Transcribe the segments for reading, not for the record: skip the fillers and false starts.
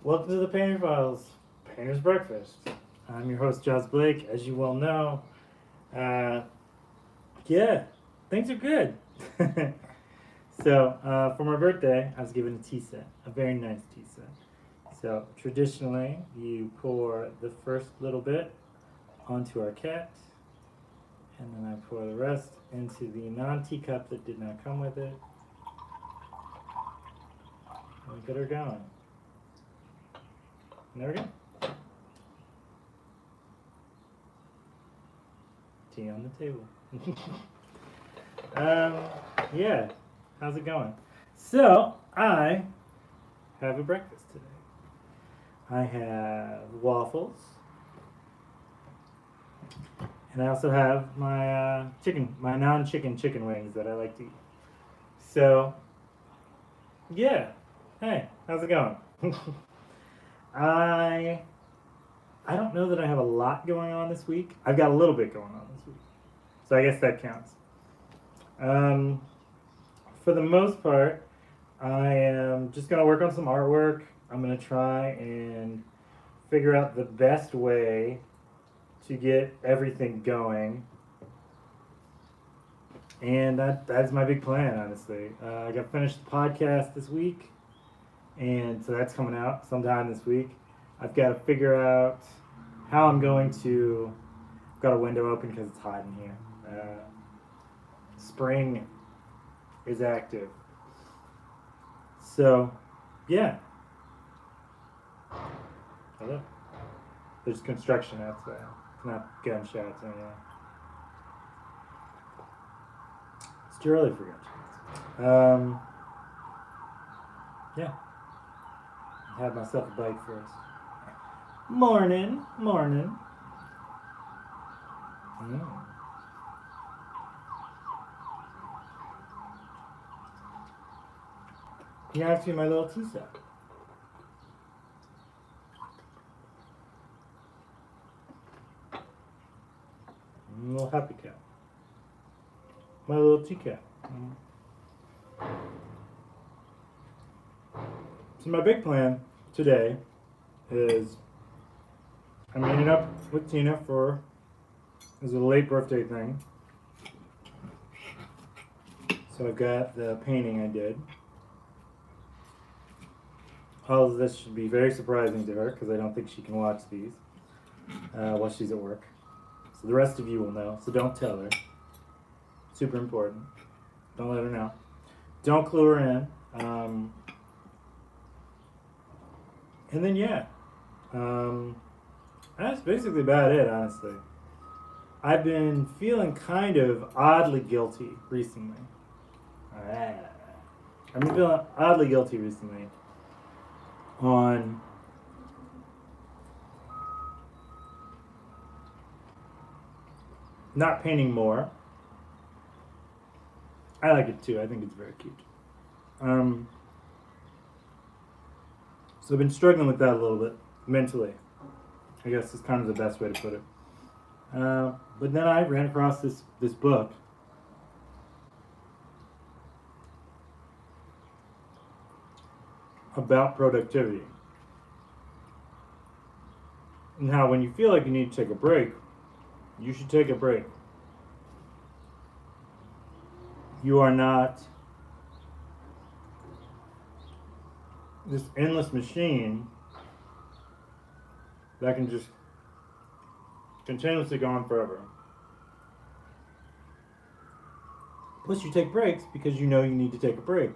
Welcome to the Painter Files, Painter's Breakfast. I'm your host, Josh Blake. As you well know, uh, yeah, things are good. So, for my birthday, I was given a tea set, a very nice tea set. So, traditionally, you pour the first little bit onto our cat, and then I pour the rest into the non-teacup that did not come with it. And we get her going. And there we go. Tea on the table. um, yeah, how's it going? So, I have a breakfast today. I have waffles, and I also have my my non-chicken chicken wings that I like to eat. So, yeah, hey, how's it going? I I don't know that I have a lot going on this week. I've got a little bit going on this week, so I guess that counts. Um, for the most part, I am just gonna work on some artwork. I'm gonna try and figure out the best way to get everything going, and that's my big plan. Honestly, I got finished the podcast this week, and so that's coming out sometime this week. I've got to figure out how I'm going to. I've got a window open because it's hot in here. Spring is active, so yeah. Hello. There's construction outside. It's not gunshots anyway. It's too early for gunshots. Yeah. I had myself a bite first. Morning, morning. Mm. You have to see my little tea set. Little happy cat. My little tea cat. So my big plan today is I'm meeting up with Tina for as a late birthday thing. So I've got the painting I did. All of this should be very surprising to her because I don't think she can watch these while she's at work. So the rest of you will know, so don't tell her. Super important. Don't let her know. Don't clue her in. And then, yeah. That's basically about it, honestly. I've been feeling kind of oddly guilty recently. I've been feeling oddly guilty recently on not painting more. I like it too. I think it's very cute. So I've been struggling with that a little bit mentally. I guess is kind of the best way to put it. But then I ran across this book about productivity and how when you feel like you need to take a break, you should take a break. You are not this endless machine that can just continuously go on forever. Plus, you take breaks because you know you need to take a break.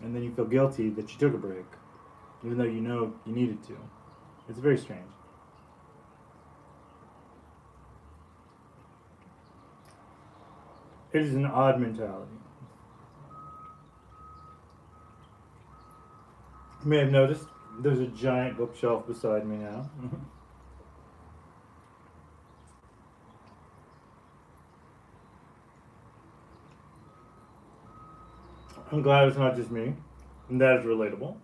And then you feel guilty that you took a break, even though you know you needed to. It's very strange. It is an odd mentality. You may have noticed there's a giant bookshelf beside me now. I'm glad it's not just me, and that is relatable.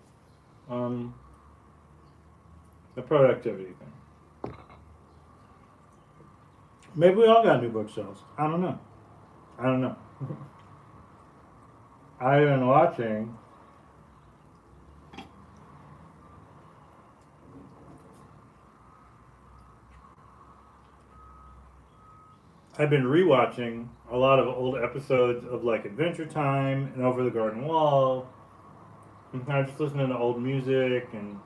Um, the productivity thing. Maybe we all got new bookshelves. I don't know. I don't know. I've been watching I've been rewatching a lot of old episodes of like Adventure Time and Over the Garden Wall. And kind of just listening to old music and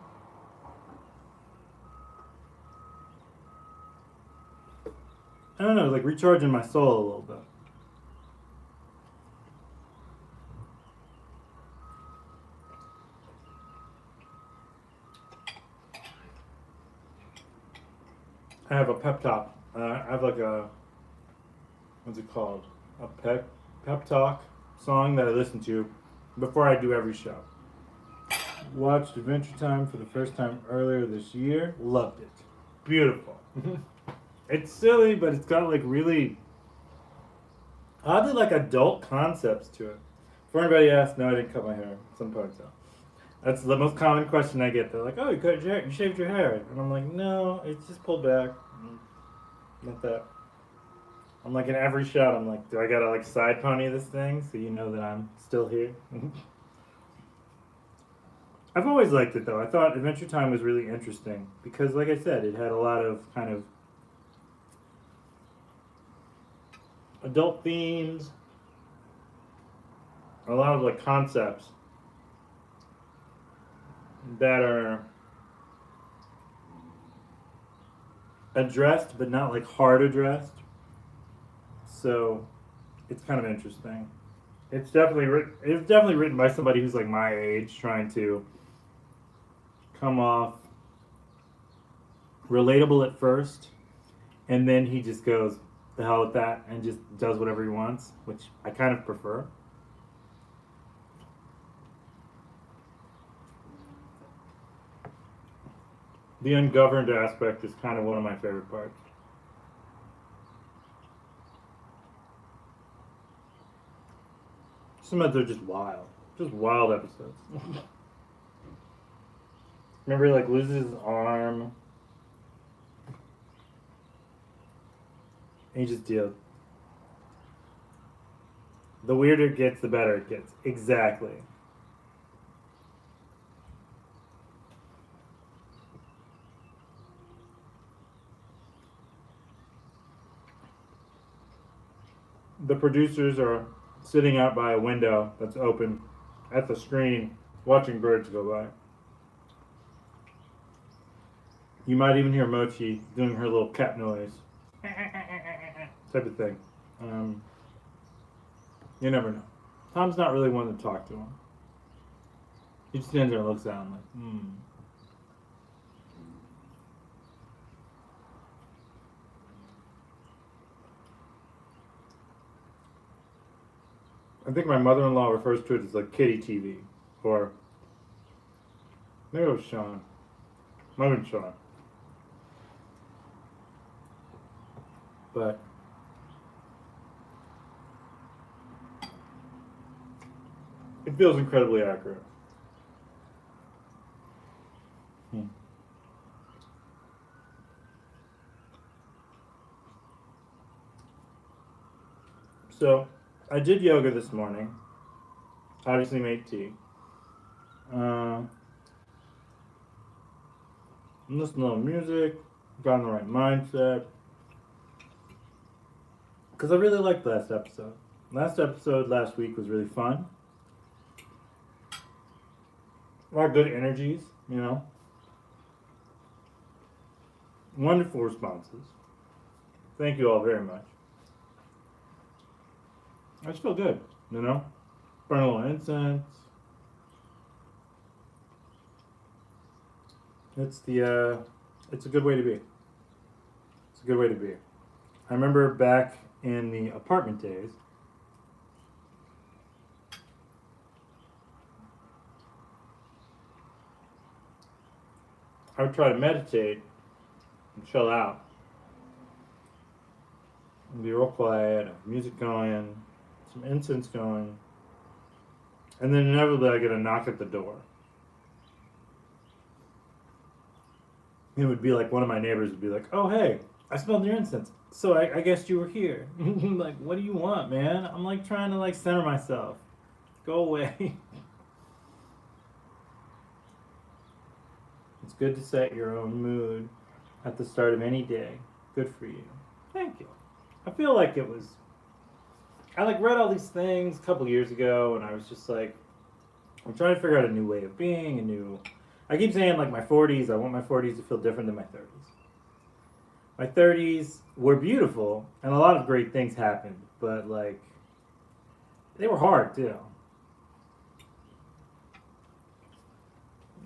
I don't know, like recharging my soul a little bit. I have a pep talk. I have like a what's it called? A pep talk song that I listen to before I do every show. Watched Adventure Time for the first time earlier this year. Loved it. Beautiful. It's silly, but it's got like really oddly like adult concepts to it. Before anybody asks, no, I didn't cut my hair. Some ponytail. That's the most common question I get. They're like, "Oh, you cut your hair? You shaved your hair?" And I'm like, "No, it's just pulled back. Not that." I'm like in every shot. I'm like, "Do I gotta like side pony this thing so you know that I'm still here?" I've always liked it though. I thought Adventure Time was really interesting because, like I said, it had a lot of kind of adult themes, a lot of like concepts that are addressed but not like hard addressed. So it's kind of interesting. It's definitely written by somebody who's like my age, trying to come off relatable at first, and then he just goes the hell with that and just does whatever he wants, which I kind of prefer. The ungoverned aspect is kind of one of my favorite parts. Some of them are just wild episodes. Remember, he like loses his arm, and he just deals. The weirder it gets, the better it gets. Exactly. The producers are sitting out by a window that's open at the screen, watching birds go by. You might even hear Mochi doing her little cat noise, type of thing. Um, you never know. Tom's not really one to talk to him. He just stands there and looks at him like, hmm. I think my mother-in-law refers to it as like kitty TV, or maybe it was Sean. Might have been Sean. But it feels incredibly accurate. Hmm. So I did yoga this morning. Obviously made tea. Uh, Listened to music. Got in the right mindset. Because I really liked last episode. Last episode last week was really fun. A lot of good energies, you know. Wonderful responses. Thank you all very much. I just feel good, you know. Burn a little incense. It's a good way to be. It's a good way to be. I remember back in the apartment days, I would try to meditate and chill out and be real quiet, have music going, some incense going, and then inevitably I get a knock at the door. It would be like one of my neighbors would be like, "Oh hey, I smelled your incense, so I guess you were here." Like, what do you want, man? I'm like trying to like center myself. Go away. It's good to set your own mood at the start of any day. Good for you. Thank you. I feel like it was. I like read all these things a couple years ago, and I was just like, I'm trying to figure out a new way of being, a new. I keep saying like my 40s. I want my 40s to feel different than my 30s. My 30s were beautiful, and a lot of great things happened, but like they were hard too.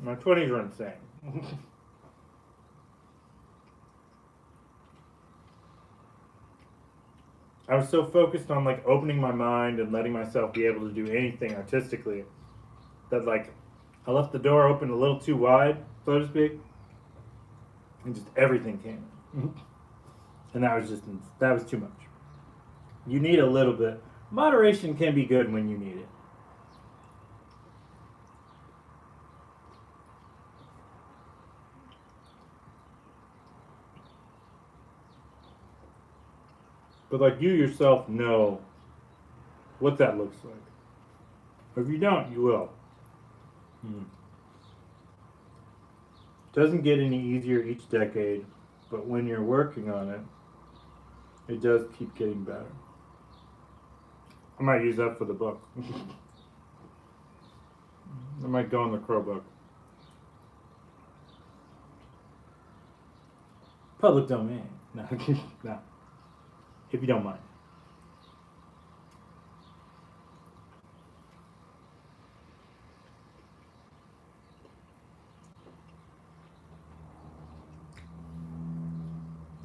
My 20s were insane. I was so focused on like opening my mind and letting myself be able to do anything artistically that like I left the door open a little too wide, so to speak, and just everything came in. And that was too much. You need a little bit. Moderation can be good when you need it. But like you yourself know what that looks like. If you don't, you will. Hmm. Doesn't get any easier each decade, but when you're working on it, it does keep getting better. I might use that for the book. I might go in the Crow book. Public domain. No, no. If you don't mind.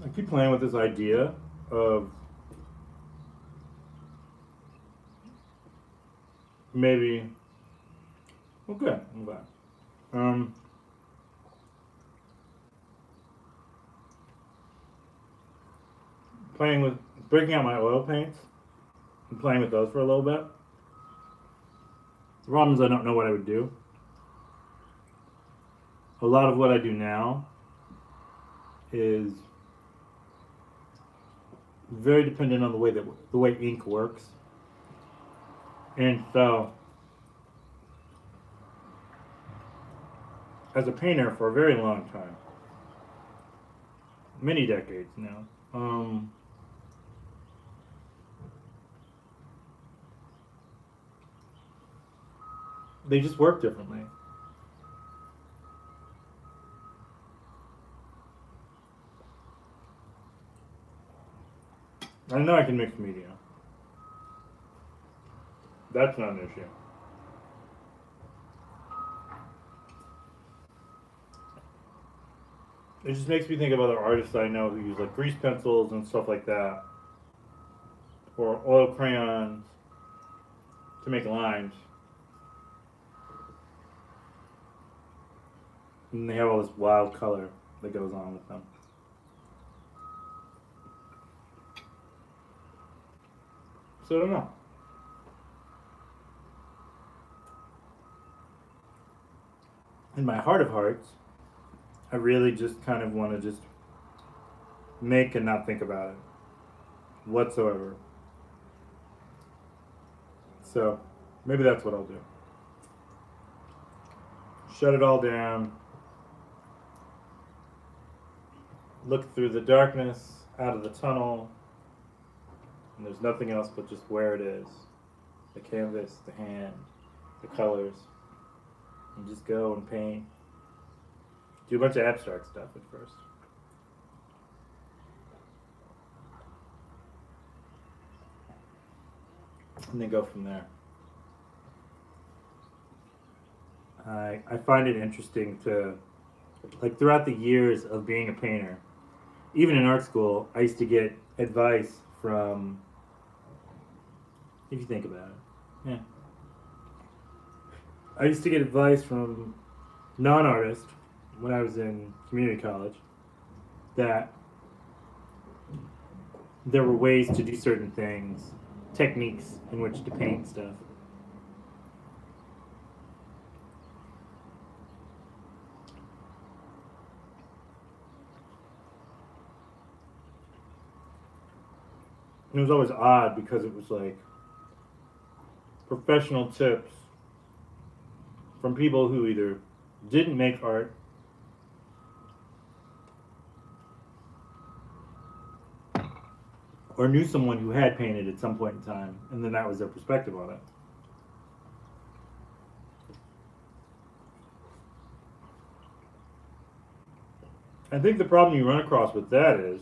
I keep playing with this idea of maybe. Well, good. I'm glad. Um, Playing with breaking out my oil paints and playing with those for a little bit. The problem is I don't know what I would do. A lot of what I do now is very dependent on the way ink works, and so as a painter for a very long time, many decades now, they just work differently. I know I can mix media. That's not an issue. It just makes me think of other artists I know who use like grease pencils and stuff like that, or oil crayons to make lines. And they have all this wild color that goes on with them. So I don't know. In my heart of hearts, I really just kind of want to just make and not think about it whatsoever. So maybe that's what I'll do. Shut it all down. Look through the darkness, out of the tunnel, and there's nothing else but just where it is. The canvas, the hand, the colors. And just go and paint. Do a bunch of abstract stuff at first. And then go from there. I find it interesting to, like, throughout the years of being a painter, even in art school, I used to get advice from, if you think about it, yeah. I used to get advice from non-artists when I was in community college that there were ways to do certain things, techniques in which to paint stuff. And it was always odd because it was like professional tips from people who either didn't make art or knew someone who had painted at some point in time, and then that was their perspective on it. I think the problem you run across with that is,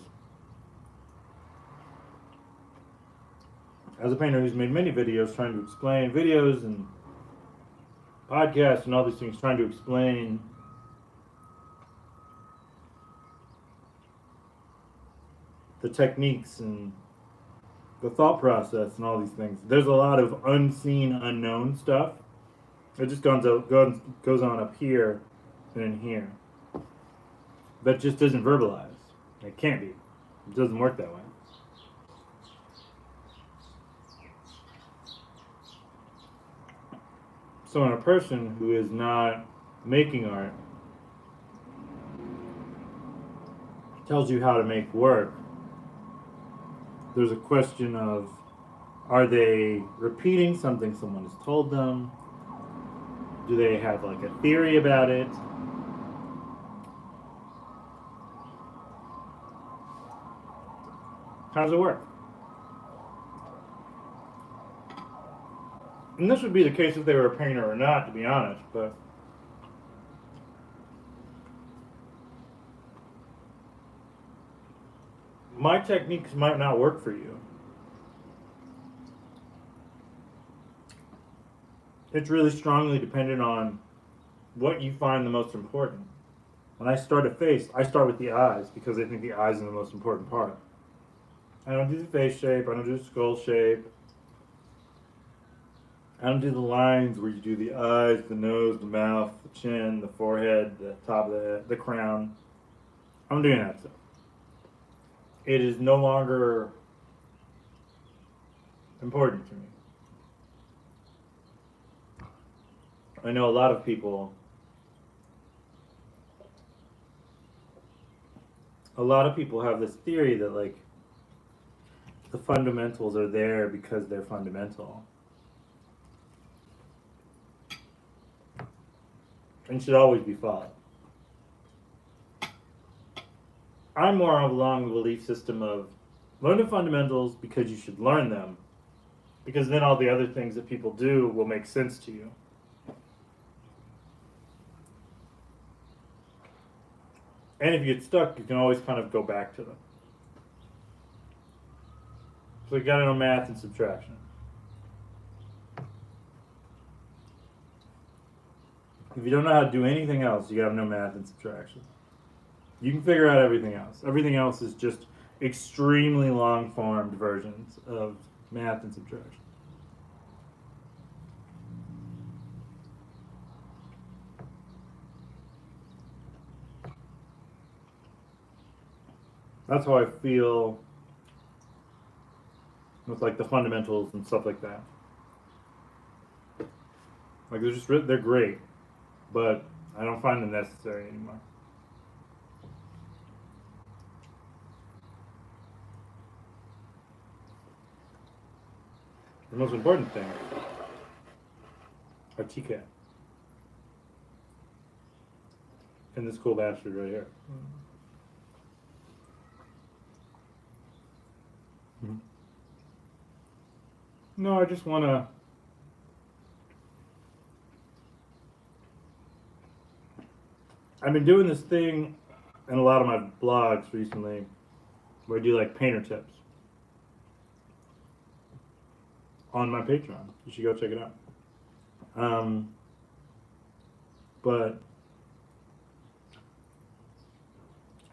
as a painter who's made many videos trying to explain videos and podcasts and all these things, trying to explain the techniques and the thought process and all these things. There's a lot of unseen, unknown stuff. It just goes on up here and in here. That just isn't verbalized. It can't be. It doesn't work that way. So when a person who is not making art tells you how to make work, there's a question of, are they repeating something someone has told them? Do they have like a theory about it? How does it work? And this would be the case if they were a painter or not, to be honest, but my techniques might not work for you. It's really strongly dependent on what you find the most important. When I start a face, I start with the eyes because I think the eyes are the most important part. I don't do the face shape, I don't do the skull shape. I don't do the lines where you do the eyes, the nose, the mouth, the chin, the forehead, the top of the head, the crown. I'm doing that stuff. It is no longer important to me. I know a lot of people have this theory that like the fundamentals are there because they're fundamental and should always be followed. I'm more along the belief system of learn the fundamentals because you should learn them, because then all the other things that people do will make sense to you. And if you get stuck, you can always kind of go back to them. So you gotta know math and subtraction. If you don't know how to do anything else, you gotta know math and subtraction. You can figure out everything else. Everything else is just extremely long-formed versions of math and subtraction. That's how I feel with like the fundamentals and stuff like that. Like they're great, but I don't find them necessary anymore. The most important thing are TK. And this cool bastard right here. Mm-hmm. No, I just want to I've been doing this thing in a lot of my blogs recently where I do like painter tips on my Patreon. You should go check it out. But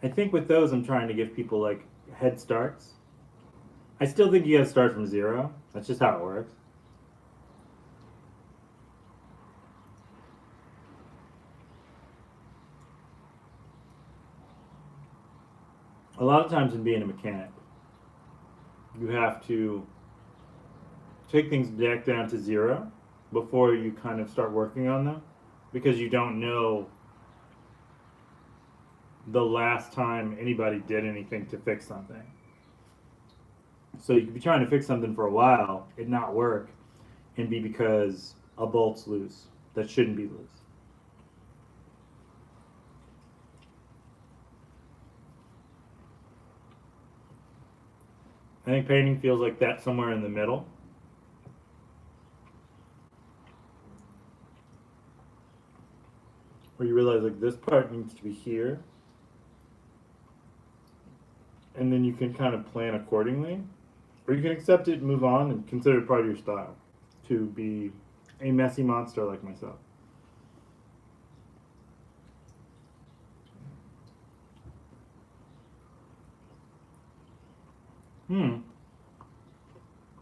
I think with those I'm trying to give people like head starts. I still think you gotta start from zero. That's just how it works. A lot of times in being a mechanic, you have to take things back down to zero before you kind of start working on them, because you don't know the last time anybody did anything to fix something. So you could be trying to fix something for a while, it not work, and be because a bolt's loose that shouldn't be loose. I think painting feels like that somewhere in the middle. Where you realize like this part needs to be here. And then you can kind of plan accordingly. Or you can accept it and move on and consider it part of your style. To be a messy monster like myself.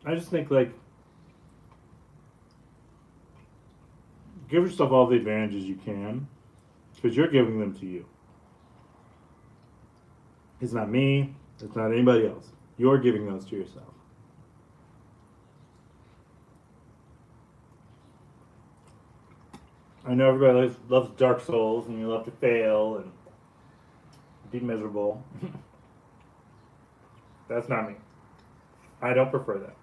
I just think like give yourself all the advantages you can because you're giving them to you. It's not me, it's not anybody else. You're giving those to yourself. I know everybody loves Dark Souls and you love to fail and be miserable. That's not me. I don't prefer that.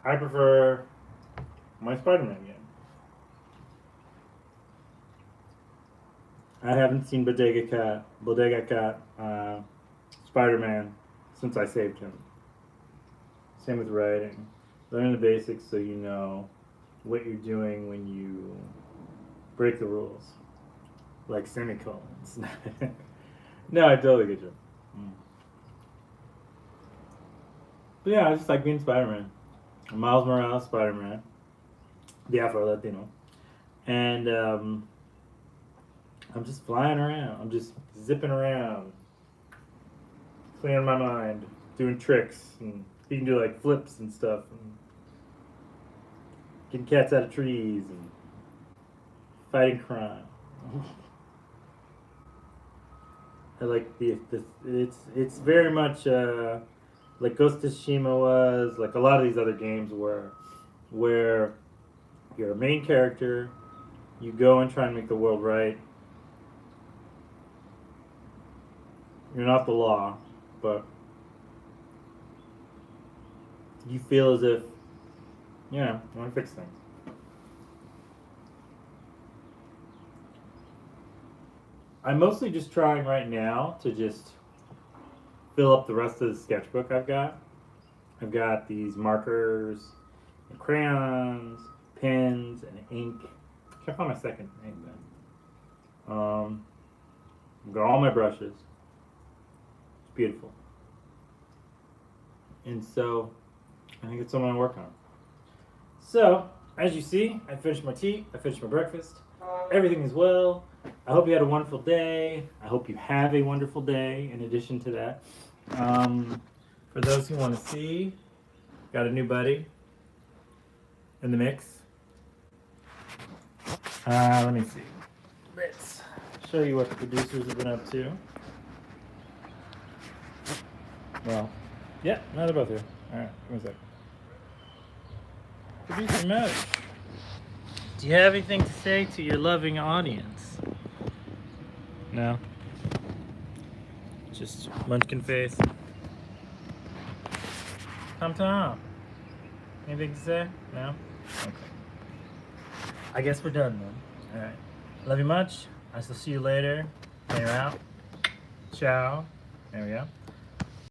I prefer my Spider-Man game. I haven't seen Bodega Cat, Spider-Man since I saved him. Same with writing. Learn the basics so you know what you're doing when you break the rules. Like semicolons. No, I totally get you. But yeah, I just like being Spider-Man. Miles Morales, Spider-Man. The Afro-Latino. And I'm just flying around. I'm just zipping around. Clearing my mind. Doing tricks. And you can do like flips and stuff. And getting cats out of trees. And fighting crime. I like it's very much like Ghost of Tsushima was, like a lot of these other games where you're a main character, you go and try and make the world right. You're not the law, but you feel as if, you want to fix things. I'm mostly just trying right now to just fill up the rest of the sketchbook I've got. I've got these markers and crayons, pens, and ink. Check out my second ink pen. I've got all my brushes. It's beautiful. And so, I think it's what I'm going to work on. So, as you see, I finished my tea, I finished my breakfast. Everything is well. I hope you had a wonderful day. I hope you have a wonderful day in addition to that. For those who want to see, got a new buddy in the mix. Let me see. Let's show you what the producers have been up to. Well, yeah, no, they're both here. Alright, give me a sec. Producer Mosh, do you have anything to say to your loving audience? No? Just munchkin face. Tom. Anything to say? No? Okay. I guess we're done then. Alright. Love you much. I shall see you later. Later out. Ciao. There we go.